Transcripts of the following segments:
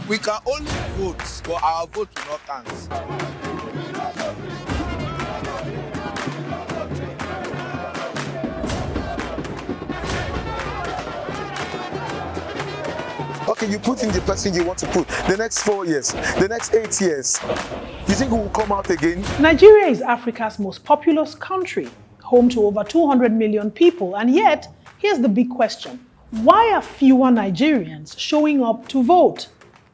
We can only vote, but our vote will not count. Okay, you put in the person you want to put. The next 4 years, the next 8 years, you think we will come out again? Nigeria is Africa's most populous country, home to over 200 million people, and yet, here's the big question. Why are fewer Nigerians showing up to vote?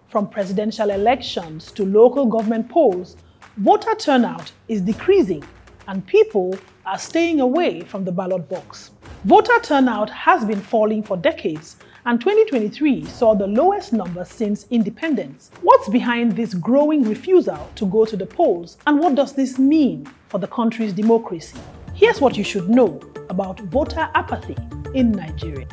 From presidential elections to local government polls, voter turnout is decreasing and people are staying away from the ballot box. Voter turnout has been falling for decades, and 2023 saw the lowest number since independence. What's behind this growing refusal to go to the polls, and what does this mean for the country's democracy? Here's what you should know about voter apathy in Nigeria.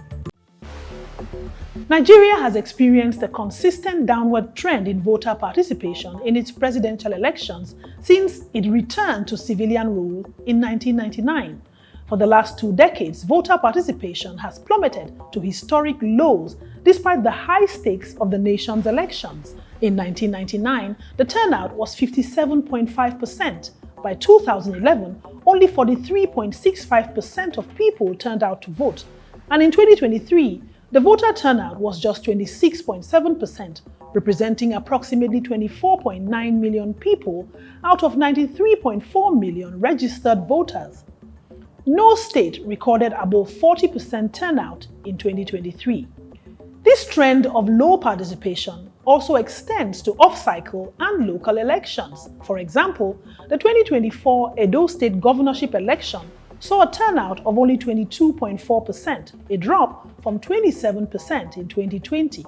Nigeria has experienced a consistent downward trend in voter participation in its presidential elections since it returned to civilian rule in 1999. For the last 2 decades, voter participation has plummeted to historic lows despite the high stakes of the nation's elections. In 1999, the turnout was 57.5%. By 2011, only 43.65% of people turned out to vote. And in 2023, the voter turnout was just 26.7%, representing approximately 24.9 million people out of 93.4 million registered voters. No state recorded above 40% turnout in 2023. This trend of low participation also extends to off-cycle and local elections. For example, the 2024 Edo State governorship election saw a turnout of only 22.4%, a drop from 27% in 2020.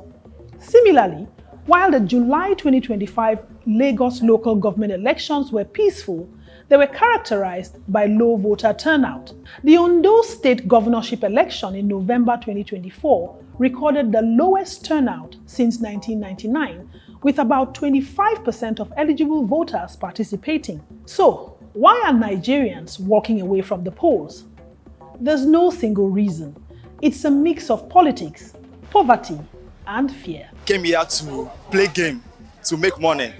Similarly, while the July 2025 Lagos local government elections were peaceful, they were characterized by low voter turnout. The Ondo State governorship election in November 2024 recorded the lowest turnout since 1999, with about 25% of eligible voters participating. So, why are Nigerians walking away from the polls? There's no single reason. It's a mix of politics, poverty, and fear. Came here to play game, to make money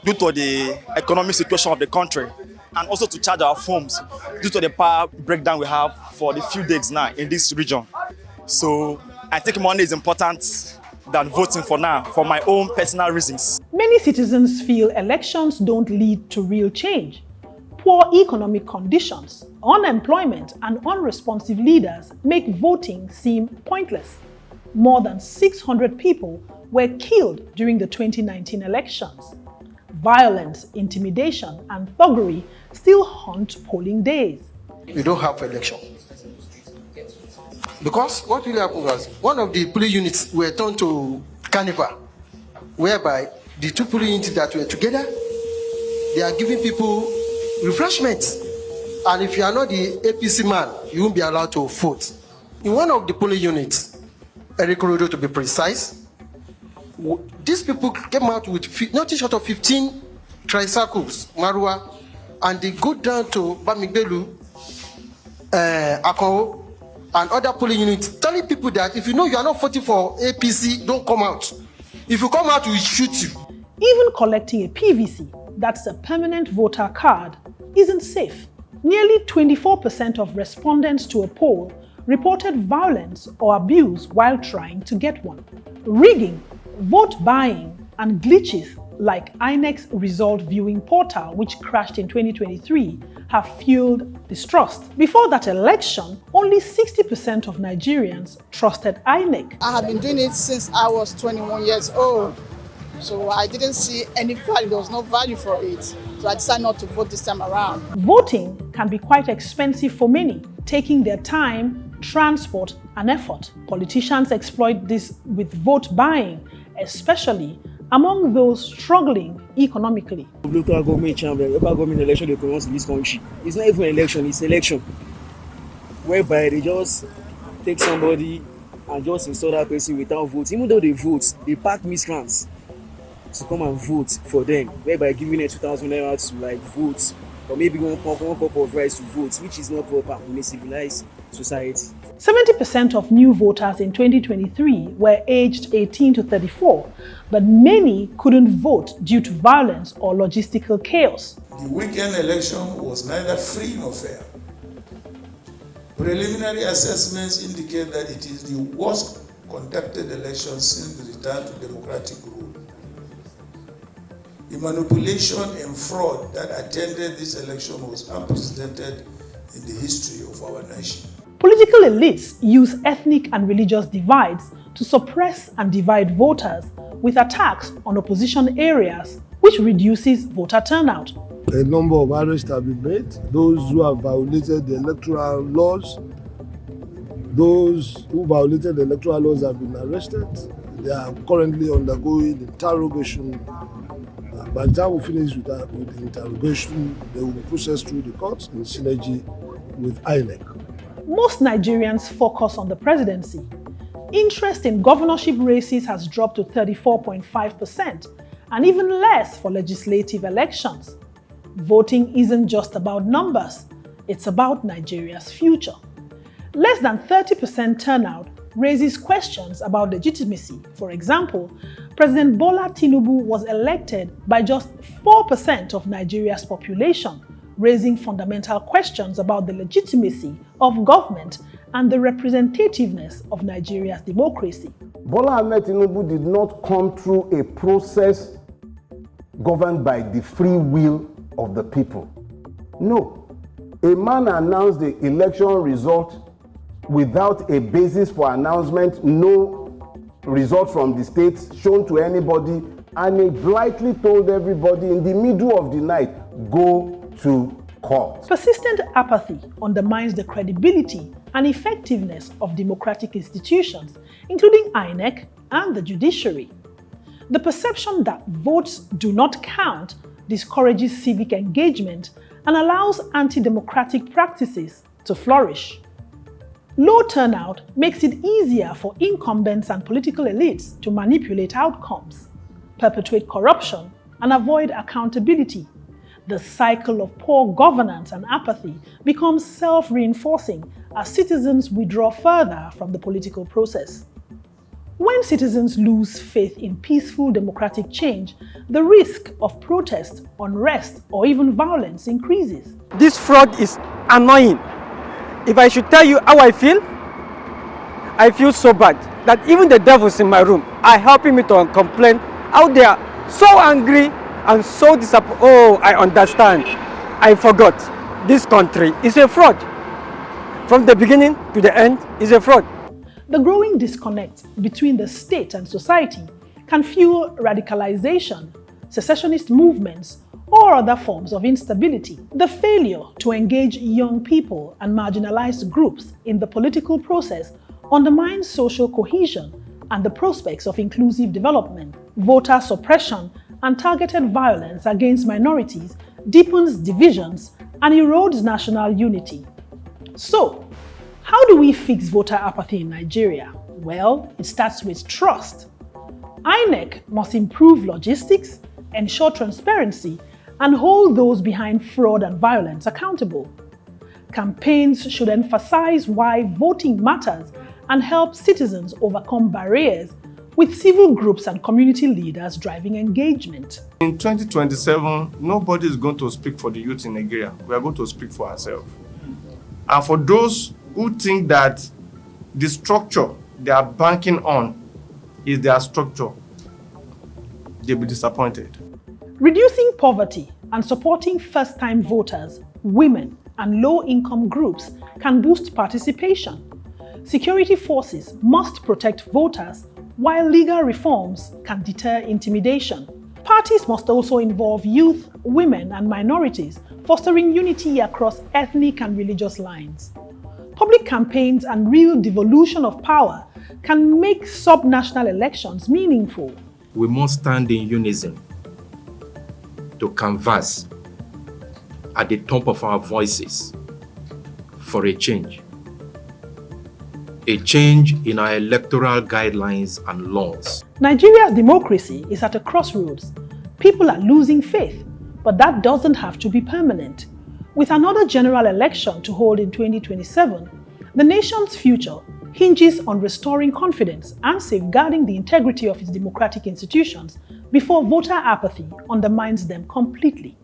due to the economic situation of the country, and also to charge our phones due to the power breakdown we have for the few days now in this region. So I think money is important than voting for now, for my own personal reasons. Many citizens feel elections don't lead to real change. Poor economic conditions, unemployment, and unresponsive leaders make voting seem pointless. More than 600 people were killed during the 2019 elections. Violence, intimidation, and thuggery still haunt polling days. We don't have election. Because what really happened was one of the polling units were turned to carnival, whereby the two polling units that were together, they are giving people refreshments. And if you are not the APC man, you won't be allowed to vote. In one of the polling units, Eric Rodo to be precise, these people came out with nothing short of 15 tricycles, Marua, and they go down to Bamigbelu, Akao, and other polling units, telling people that if you know you are not voting for APC, don't come out. If you come out, we shoot you. Even collecting a PVC, that's a permanent voter card, isn't safe. Nearly 24% of respondents to a poll reported violence or abuse while trying to get one. Rigging, vote buying, and glitches like INEC's result viewing portal, which crashed in 2023, have fueled distrust. Before that election, only 60% of Nigerians trusted INEC. I have been doing it since I was 21 years old, so I didn't see any value. There was no value for it, so I decided not to vote this time around. Voting can be quite expensive for many, taking their time, transport, and effort. Politicians exploit this with vote buying, especially among those struggling economically. Local government chamber, local government election they pronounce in this country. It's not even election, it's election. Whereby they just take somebody and just install that person without vote. Even though they vote, they pack miscreants to come and vote for them, whereby giving it 2,000 naira to like vote, or maybe one cup of rice to vote, which is not proper in a civilized society. 70% of new voters in 2023 were aged 18 to 34, but many couldn't vote due to violence or logistical chaos. The weekend election was neither free nor fair. Preliminary assessments indicate that it is the worst conducted election since the return to democratic rule. The manipulation and fraud that attended this election was unprecedented in the history of our nation. Political elites use ethnic and religious divides to suppress and divide voters with attacks on opposition areas, which reduces voter turnout. A number of arrests have been made. Those who have violated the electoral laws, have been arrested. They are currently undergoing interrogation. By the time we finish with the interrogation, they will be processed through the courts in synergy with INEC. Most Nigerians focus on the presidency. Interest in governorship races has dropped to 34.5%, and even less for legislative elections. Voting isn't just about numbers, it's about Nigeria's future. Less than 30% turnout raises questions about legitimacy. For example, President Bola Tinubu was elected by just 4% of Nigeria's population, raising fundamental questions about the legitimacy of government and the representativeness of Nigeria's democracy. Bola Ahmed Tinubu did not come through a process governed by the free will of the people. No. A man announced the election result without a basis for announcement, no result from the states shown to anybody, and he blithely told everybody in the middle of the night, go to court. Persistent apathy undermines the credibility and effectiveness of democratic institutions, including INEC and the judiciary. The perception that votes do not count discourages civic engagement and allows anti-democratic practices to flourish. Low turnout makes it easier for incumbents and political elites to manipulate outcomes, perpetuate corruption, and avoid accountability. The cycle of poor governance and apathy becomes self-reinforcing as citizens withdraw further from the political process. When citizens lose faith in peaceful democratic change, the risk of protest, unrest, or even violence increases. This fraud is annoying. If I should tell you how I feel so bad that even the devils in my room are helping me to complain how they are so angry and so disappointed. Oh, I understand. I forgot. This country is a fraud. From the beginning to the end is a fraud. The growing disconnect between the state and society can fuel radicalization, secessionist movements, or other forms of instability. The failure to engage young people and marginalized groups in the political process undermines social cohesion and the prospects of inclusive development. Voter suppression and targeted violence against minorities deepens divisions and erodes national unity. So, how do we fix voter apathy in Nigeria? Well, it starts with trust. INEC must improve logistics, ensure transparency, and hold those behind fraud and violence accountable. Campaigns should emphasize why voting matters and help citizens overcome barriers, with civil groups and community leaders driving engagement. In 2027, nobody is going to speak for the youth in Nigeria. We are going to speak for ourselves. And for those who think that the structure they are banking on is their structure, they'll be disappointed. Reducing poverty and supporting first-time voters, women, and low-income groups can boost participation. Security forces must protect voters, while legal reforms can deter intimidation. Parties must also involve youth, women, and minorities, fostering unity across ethnic and religious lines. Public campaigns and real devolution of power can make sub-national elections meaningful. We must stand in unison to canvass at the top of our voices for a change in our electoral guidelines and laws. Nigeria's democracy is at a crossroads. People are losing faith, but that doesn't have to be permanent. With another general election to hold in 2027 The nation's future hinges on restoring confidence and safeguarding the integrity of its democratic institutions before voter apathy undermines them completely.